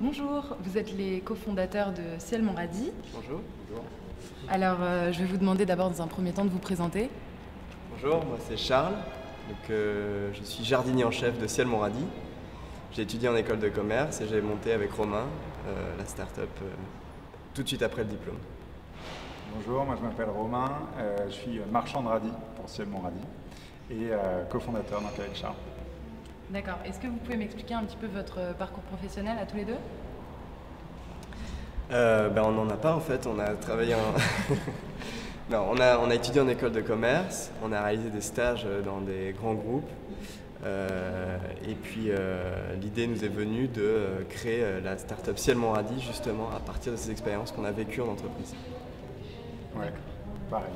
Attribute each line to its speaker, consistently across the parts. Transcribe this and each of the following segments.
Speaker 1: Bonjour, vous êtes les cofondateurs de Ciel Mon-Radis.
Speaker 2: Bonjour. Bonjour.
Speaker 1: Alors, je vais vous demander d'abord dans un premier temps de vous présenter.
Speaker 2: Bonjour, moi c'est Charles. Je suis jardinier en chef de Ciel Mon-Radis. J'ai étudié en école de commerce et j'ai monté avec Romain la start-up tout de suite après le diplôme.
Speaker 3: Bonjour, moi je m'appelle Romain, je suis marchand de radis pour Ciel Mon-Radis et cofondateur donc avec Charles.
Speaker 1: D'accord. Est-ce que vous pouvez m'expliquer un petit peu votre parcours professionnel à tous les deux?
Speaker 2: On n'en a pas en fait, on a travaillé Non, on a étudié en école de commerce, on a réalisé des stages dans des grands groupes et puis l'idée nous est venue de créer la start-up Ciel Mon-Radis justement à partir de ces expériences qu'on a vécues en entreprise.
Speaker 3: Ouais, pareil.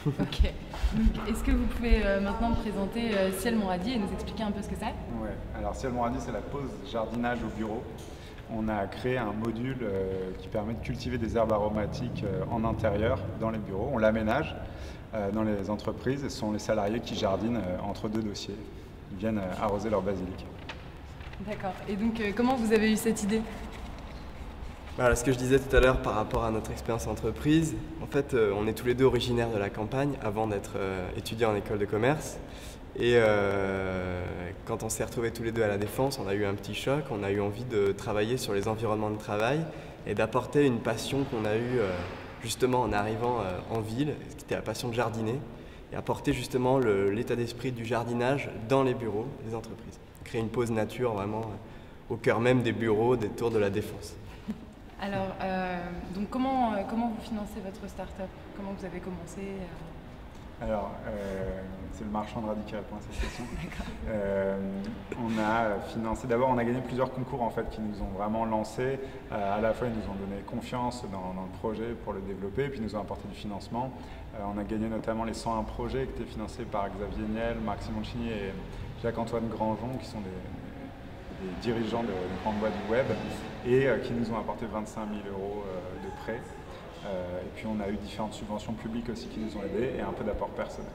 Speaker 1: Ok. Donc, est-ce que vous pouvez maintenant me présenter Ciel Mon-Radis et nous expliquer un peu ce que c'est?
Speaker 3: Ouais, alors Ciel Mon-Radis c'est la pause jardinage au bureau. On a créé un module qui permet de cultiver des herbes aromatiques en intérieur dans les bureaux. On l'aménage dans les entreprises et ce sont les salariés qui jardinent entre deux dossiers. Ils viennent arroser leur basilic.
Speaker 1: D'accord. Et donc, comment vous avez eu cette idée?
Speaker 2: Voilà ce que je disais tout à l'heure par rapport à notre expérience entreprise. En fait, on est tous les deux originaires de la campagne avant d'être étudiants en école de commerce. Et quand on s'est retrouvés tous les deux à la Défense, on a eu un petit choc, on a eu envie de travailler sur les environnements de travail et d'apporter une passion qu'on a eue justement en arrivant en ville, qui était la passion de jardiner, et apporter justement l'état d'esprit du jardinage dans les bureaux des entreprises. Créer une pause nature vraiment au cœur même des bureaux, des tours de la Défense.
Speaker 1: Alors, donc comment vous financez votre start-up? Comment vous avez commencé?
Speaker 3: Alors, c'est le marchand de radis qui répond à cette question. On a financé, d'abord on a gagné plusieurs concours en fait qui nous ont vraiment lancés. À la fois ils nous ont donné confiance dans le projet pour le développer et puis ils nous ont apporté du financement. On a gagné notamment les 101 projets qui étaient financés par Xavier Niel, Marc Simoncini et Jacques-Antoine Grandjean qui sont des dirigeants de grandes boîtes du web et qui nous ont apporté 25 000 € de prêts. Et puis on a eu différentes subventions publiques aussi qui nous ont aidés et un peu d'apport personnel.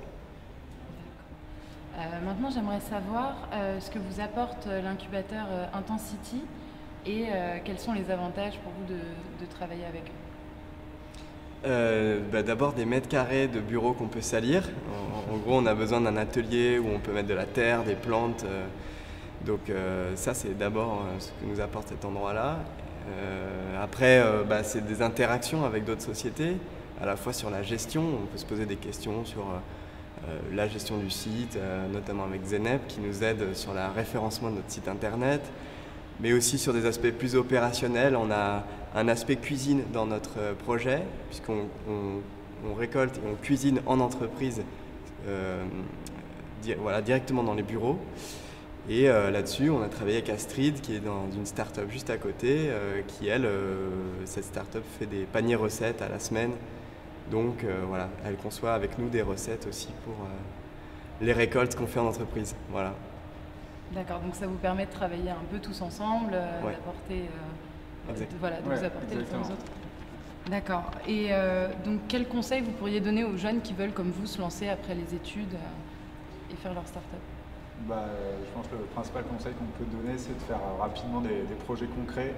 Speaker 1: Maintenant, j'aimerais savoir ce que vous apporte l'incubateur Intensity et quels sont les avantages pour vous de travailler avec eux.
Speaker 2: D'abord des mètres carrés de bureaux qu'on peut salir. En gros, on a besoin d'un atelier où on peut mettre de la terre, des plantes. Donc ça, c'est d'abord ce que nous apporte cet endroit-là. Après, c'est des interactions avec d'autres sociétés, à la fois sur la gestion. On peut se poser des questions sur la gestion du site, notamment avec Zenep qui nous aide sur le référencement de notre site internet, mais aussi sur des aspects plus opérationnels. On a un aspect cuisine dans notre projet, puisqu'on récolte et on cuisine en entreprise directement dans les bureaux. Et là-dessus, on a travaillé avec Astrid, qui est dans une start-up juste à côté, qui, elle, cette start-up fait des paniers recettes à la semaine. Donc voilà, elle conçoit avec nous des recettes aussi pour les récoltes qu'on fait en entreprise. Voilà.
Speaker 1: D'accord, donc ça vous permet de travailler un peu tous ensemble,
Speaker 2: Ouais.
Speaker 1: d'apporter
Speaker 3: Ouais,
Speaker 1: vous apporter les uns aux
Speaker 3: exactement.
Speaker 1: autres. D'accord. Et donc, quels conseils vous pourriez donner aux jeunes qui veulent, comme vous, se lancer après les études et faire leur start-up?
Speaker 3: Je pense que le principal conseil qu'on peut donner, c'est de faire rapidement des projets concrets,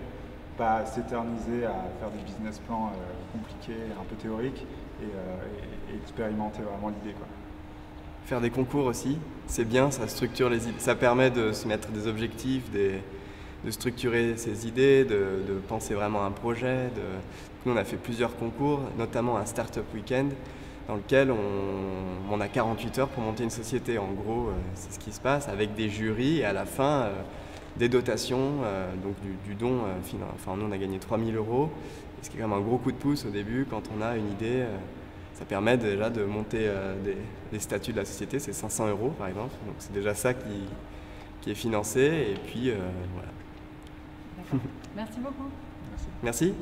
Speaker 3: pas s'éterniser à faire des business plans compliqués, un peu théoriques, et expérimenter vraiment l'idée, quoi.
Speaker 2: Faire des concours aussi, c'est bien, ça structure les idées, ça permet de se mettre des objectifs, de structurer ses idées, de penser vraiment à un projet. Nous, on a fait plusieurs concours, notamment un Startup Weekend, dans lequel on a 48 heures pour monter une société. En gros, c'est ce qui se passe, avec des jurys et à la fin, des dotations, donc du don. Nous, on a gagné 3 000 €, ce qui est quand même un gros coup de pouce au début quand on a une idée. Ça permet déjà de monter les statuts de la société, c'est 500 € par exemple, donc c'est déjà ça qui est financé. Et puis voilà.
Speaker 1: D'accord. Merci beaucoup.
Speaker 3: Merci.
Speaker 2: Merci.